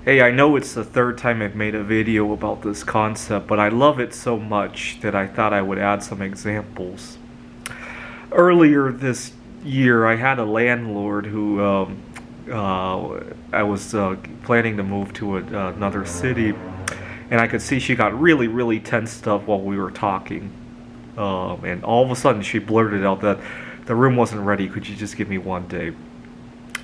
Hey, I know it's the third time I've made a video about this concept, but I love it so much that I thought I would add some examples. Earlier this year, I had a landlord who I was planning to move to another city, and I could see she got really, really tensed up while we were talking. And all of a sudden, she blurted out that the room wasn't ready. Could you just give me one day?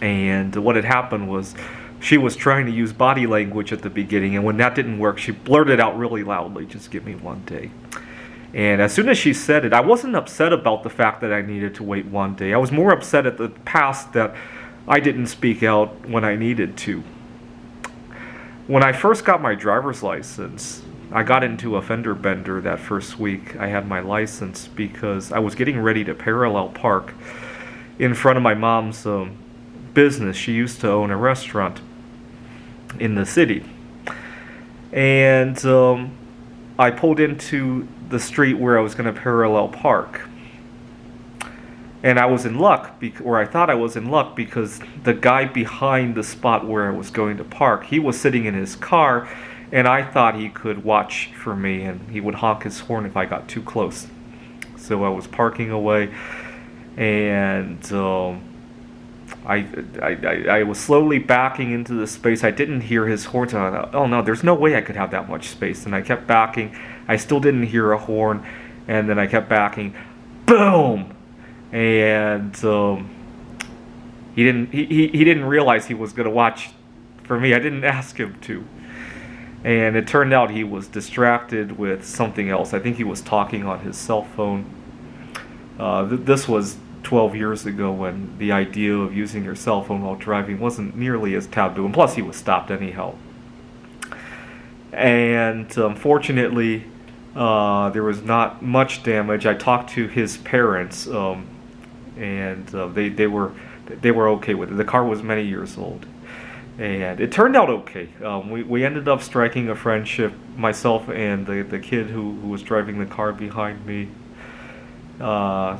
And what had happened was she was trying to use body language at the beginning, and when that didn't work, she blurted out really loudly, just give me one day. And as soon as she said it, I wasn't upset about the fact that I needed to wait one day. I was more upset at the past that I didn't speak out when I needed to. When I first got my driver's license, I got into a fender bender that first week I had my license because I was getting ready to parallel park in front of my mom's business. She used to own a restaurant in the city. And I pulled into the street where I was going to parallel park. And I was in luck, or I thought I was in luck, because the guy behind the spot where I was going to park, he was sitting in his car, and I thought he could watch for me, and he would honk his horn if I got too close. So I was parking away, and I was slowly backing into the space. I didn't hear his horn, so I thought, oh no, there's no way I could have that much space. And I kept backing. I still didn't hear a horn, and then I kept backing. Boom! And he didn't realize he was gonna watch for me. I didn't ask him to. And it turned out he was distracted with something else. I think he was talking on his cell phone. This was 12 years ago, when the idea of using your cell phone while driving wasn't nearly as taboo, and plus he was stopped anyhow. And fortunately, there was not much damage. I talked to his parents, and they were okay with it. The car was many years old, and it turned out okay. We ended up striking a friendship, myself and the kid who was driving the car behind me.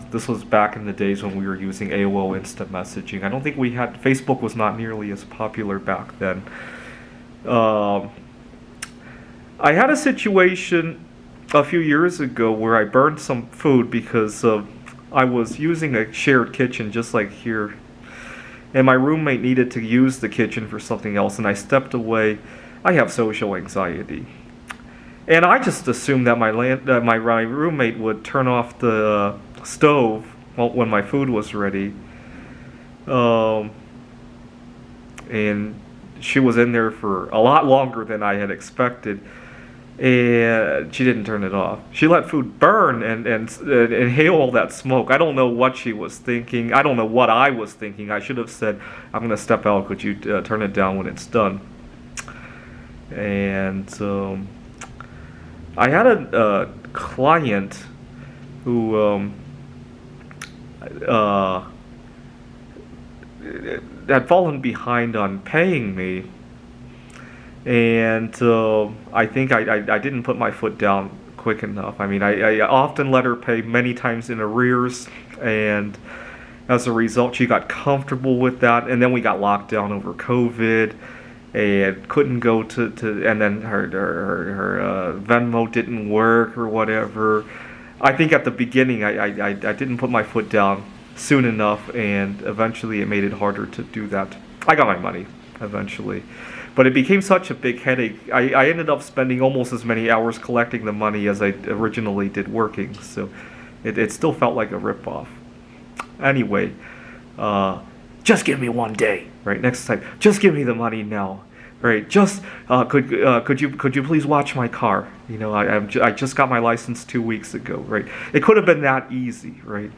This was back in the days when we were using AOL Instant Messaging. I don't think Facebook was not nearly as popular back then. I had a situation a few years ago where I burned some food because I was using a shared kitchen just like here, and my roommate needed to use the kitchen for something else, and I stepped away. I have social anxiety. And I just assumed that my roommate would turn off the stove when my food was ready. And she was in there for a lot longer than I had expected. And she didn't turn it off. She let food burn and inhale all that smoke. I don't know what she was thinking. I don't know what I was thinking. I should have said, I'm going to step out. Could you turn it down when it's done? And I had a client who had fallen behind on paying me, and I think I didn't put my foot down quick enough. I mean, I often let her pay many times in arrears, and as a result, she got comfortable with that, and then we got locked down over COVID. And couldn't go to and then her Venmo didn't work or whatever. I think at the beginning I didn't put my foot down soon enough, and eventually it made it harder to do that. I got my money eventually, but it became such a big headache. I ended up spending almost as many hours collecting the money as I originally did working, so it still felt like a ripoff. Anyway, just give me one day, right? Next time, just give me the money now, right? Just could you please watch my car? You know, I just got my license 2 weeks ago, right? It could have been that easy, right?